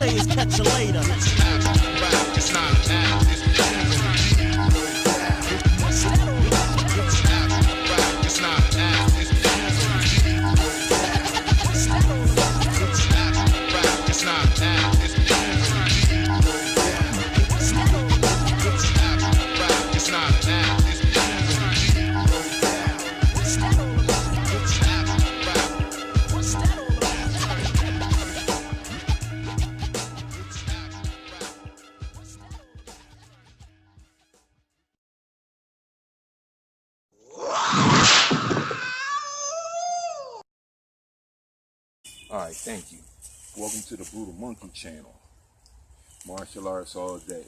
say is catch you later. It's not an act, it's it's not an act, it's Alright, thank you. Welcome to the Brutal Monkey channel. Martial arts all day.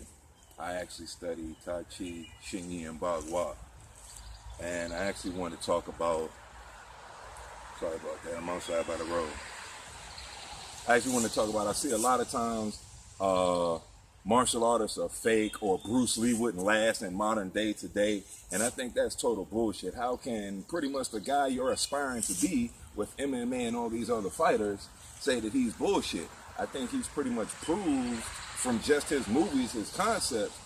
I actually study Tai Chi, Xingyi, and Bagua. And I actually want to talk about, sorry about that, I'm outside by the road. I actually want to talk about, I see a lot of times martial artists are fake, or Bruce Lee wouldn't last in modern day today. And I think that's total bullshit. How can pretty much the guy you're aspiring to be with MMA and all these other fighters say that he's bullshit? I think he's pretty much proved from just his movies, his concepts,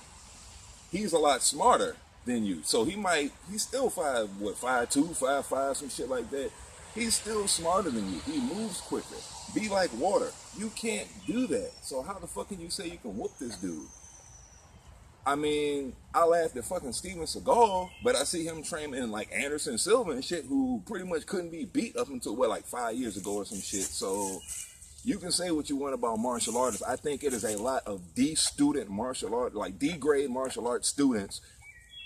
he's a lot smarter than you. So he's still 5'2", 5'5", some shit like that. He's still smarter than you. He moves quicker. Be like water. You can't do that. So how the fuck can you say you can whoop this dude? I mean, I laughed at fucking Steven Seagal, but I see him training like Anderson Silva and shit, who pretty much couldn't be beat up until, what, like 5 years ago or some shit. So you can say what you want about martial artists. I think it is a lot of D-student martial art, like D-grade martial arts students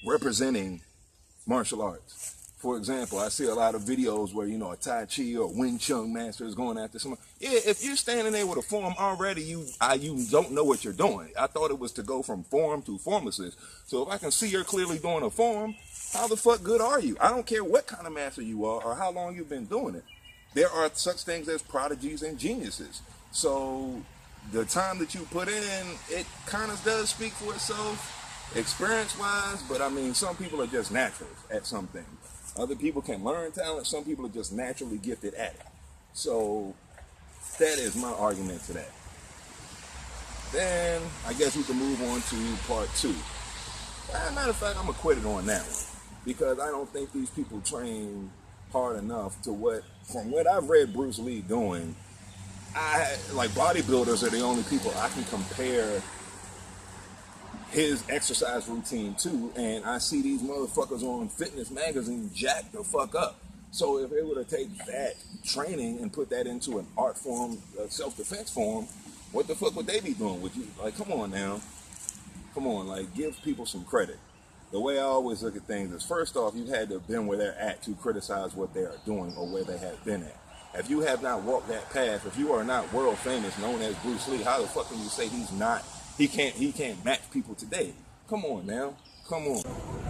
representing martial arts. For example, I see a lot of videos where, you know, a Tai Chi or Wing Chun master is going after someone. Yeah, if you're standing there with a form already, you don't know what you're doing. I thought it was to go from form to formlessness. So if I can see you're clearly doing a form, how the fuck good are you? I don't care what kind of master you are or how long you've been doing it. There are such things as prodigies and geniuses. So the time that you put in, it kind of does speak for itself, experience-wise, but I mean, some people are just naturals at some things. Other people can learn talent. Some people are just naturally gifted at it. So that is my argument to that. Then I guess we can move on to part 2. As a matter of fact, I'm acquitted on that one, because I don't think these people train hard enough to from what I've read Bruce Lee doing. Like bodybuilders are the only people I can compare his exercise routine too, and I see these motherfuckers on fitness magazine jack the fuck up. So if they were to take that training and put that into an art form, a self-defense form, what the fuck would they be doing? Would you, like, come on now, come on, like, give people some credit. The way I always look at things is, first off, you had to have been where they're at to criticize what they are doing or where they have been at. If you have not walked that path, if you are not world famous, known as Bruce Lee, how the fuck can you say he can't match people today? Come on now, come on.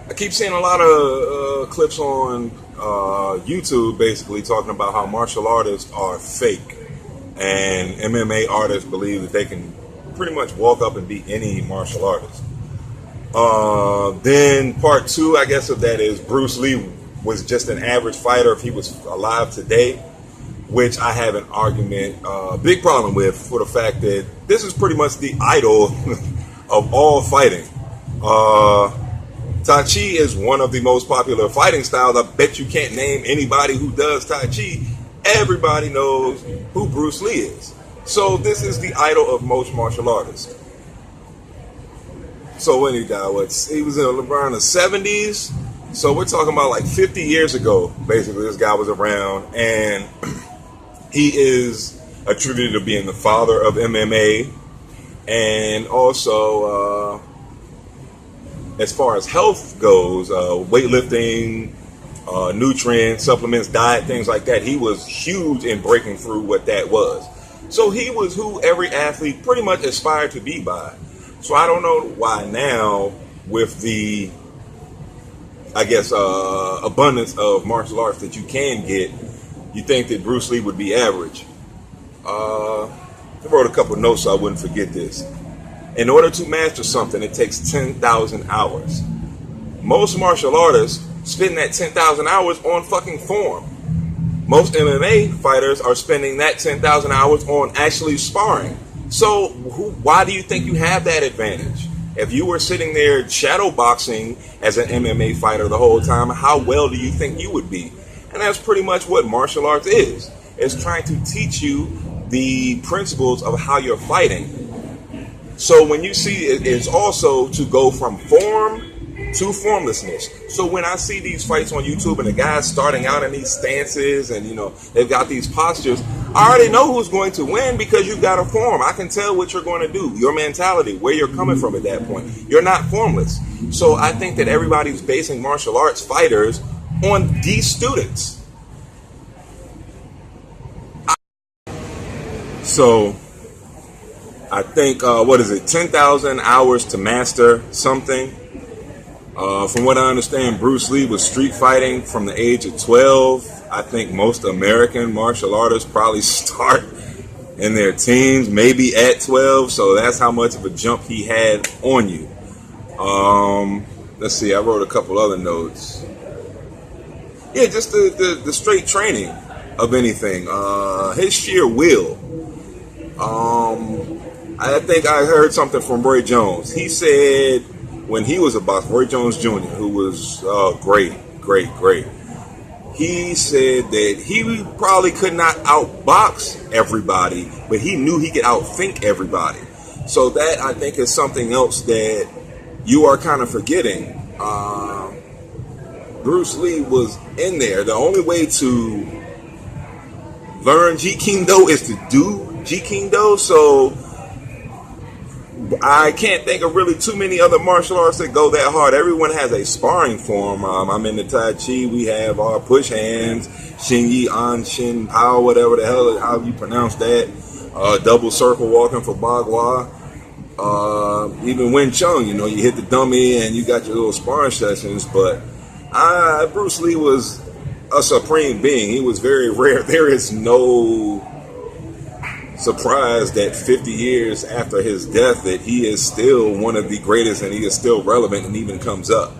I keep seeing a lot of clips on YouTube basically talking about how martial artists are fake, and MMA artists believe that they can pretty much walk up and beat any martial artist. Then part 2, I guess, of that is Bruce Lee was just an average fighter if he was alive today, which I have an argument, big problem with, for the fact that this is pretty much the idol of all fighting. Tai Chi is one of the most popular fighting styles. I bet you can't name anybody who does Tai Chi. Everybody knows who Bruce Lee is. So this is the idol of most martial artists. So when he died, he was in around the 70s. So we're talking about like 50 years ago, basically, this guy was around, and he is attributed to being the father of MMA, and also, as far as health goes, weightlifting, nutrients, supplements, diet, things like that, he was huge in breaking through what that was. So he was who every athlete pretty much aspired to be by. So I don't know why now, with the, I guess, abundance of martial arts that you can get, you think that Bruce Lee would be average. I wrote a couple notes so I wouldn't forget this. In order to master something, it takes 10,000 hours. Most martial artists spend that 10,000 hours on fucking form. Most MMA fighters are spending that 10,000 hours on actually sparring. So why do you think you have that advantage? If you were sitting there shadow boxing as an MMA fighter the whole time, how well do you think you would be? And that's pretty much what martial arts is. It's trying to teach you the principles of how you're fighting. So when you see it's also to go from form to formlessness. So when I see these fights on YouTube and the guys starting out in these stances and they've got these postures, I already know who's going to win because you've got a form. I can tell what you're going to do, your mentality, where you're coming from at that point. You're not formless. So I think that everybody's basing martial arts fighters on these students. So I think, 10,000 hours to master something. From what I understand, Bruce Lee was street fighting from the age of 12. I think most American martial artists probably start in their teens, maybe at 12. So that's how much of a jump he had on you. Let's see, I wrote a couple other notes. Yeah, just the straight training of anything. His sheer will. I think I heard something from Roy Jones. He said when he was a boxer, Roy Jones Jr., who was great. He said that he probably could not outbox everybody, but he knew he could outthink everybody. So that, I think, is something else that you are kind of forgetting. Bruce Lee was in there. The only way to learn Jeet Kune Do is to do Jeet Kune Do. So I can't think of really too many other martial arts that go that hard. Everyone has a sparring form. I'm in the Tai Chi. We have our push hands, Shin Yi An Shin Pao, whatever the hell, how you pronounce that. Double circle walking for Bagua. Even Wing Chun, you hit the dummy and you got your little sparring sessions. But Bruce Lee was a supreme being. He was very rare. There is no surprised that 50 years after his death that he is still one of the greatest and he is still relevant and even comes up.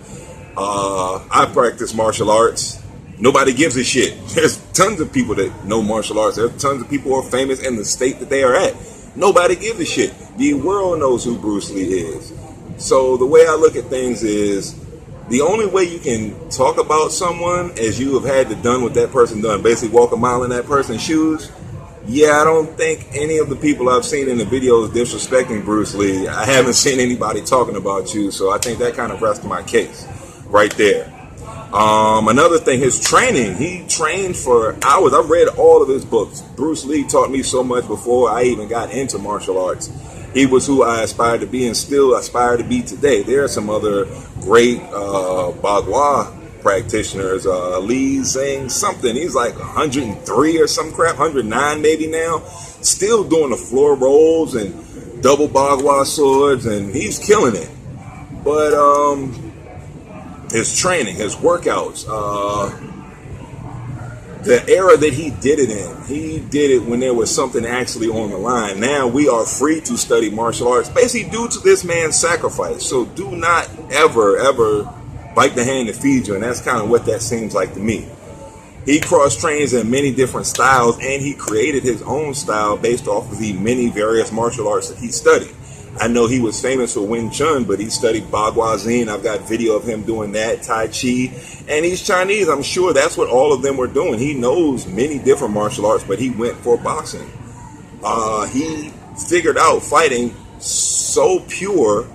I practice martial arts. Nobody gives a shit. There's tons of people that know martial arts. There's tons of people who are famous in the state that they are at. Nobody gives a shit. The world knows who Bruce Lee is. So the way I look at things is the only way you can talk about someone as you have had to done what that person done, basically walk a mile in that person's shoes. Yeah, I don't think any of the people I've seen in the videos disrespecting Bruce Lee. I haven't seen anybody talking about you, so I think that kind of rests my case right there. Another thing, his training. He trained for hours. I've read all of his books. Bruce Lee taught me so much before I even got into martial arts. He was who I aspired to be and still aspire to be today. There are some other great Bagua practitioners, Lee Zing something. He's like 103 or some crap, 109 maybe now. Still doing the floor rolls and double Bagua swords, and he's killing it. But his training, his workouts, the era that he did it in, he did it when there was something actually on the line. Now we are free to study martial arts, basically due to this man's sacrifice. So do not ever bite the hand that feeds you, and that's kind of what that seems like to me. He cross-trains in many different styles, and he created his own style based off of the many various martial arts that he studied. I know he was famous for Wing Chun, but he studied Bagua Zine. I've got video of him doing that, Tai Chi, and he's Chinese. I'm sure that's what all of them were doing. He knows many different martial arts, but he went for boxing. He figured out fighting so pure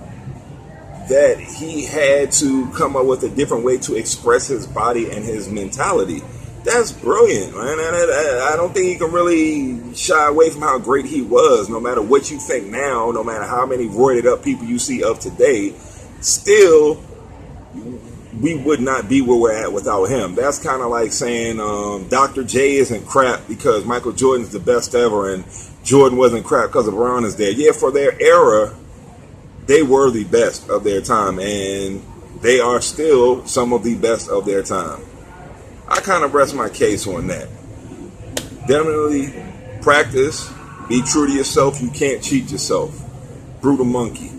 that he had to come up with a different way to express his body and his mentality. That's brilliant, man. I don't think you can really shy away from how great he was. No matter what you think now, no matter how many roided up people you see of today, still, we would not be where we're at without him. That's kind of like saying Dr. J isn't crap because Michael Jordan's the best ever and Jordan wasn't crap because LeBron is there. Yeah, for their era, they were the best of their time, and they are still some of the best of their time. I kind of rest my case on that. Definitely practice. Be true to yourself. You can't cheat yourself. Brutal Monkey.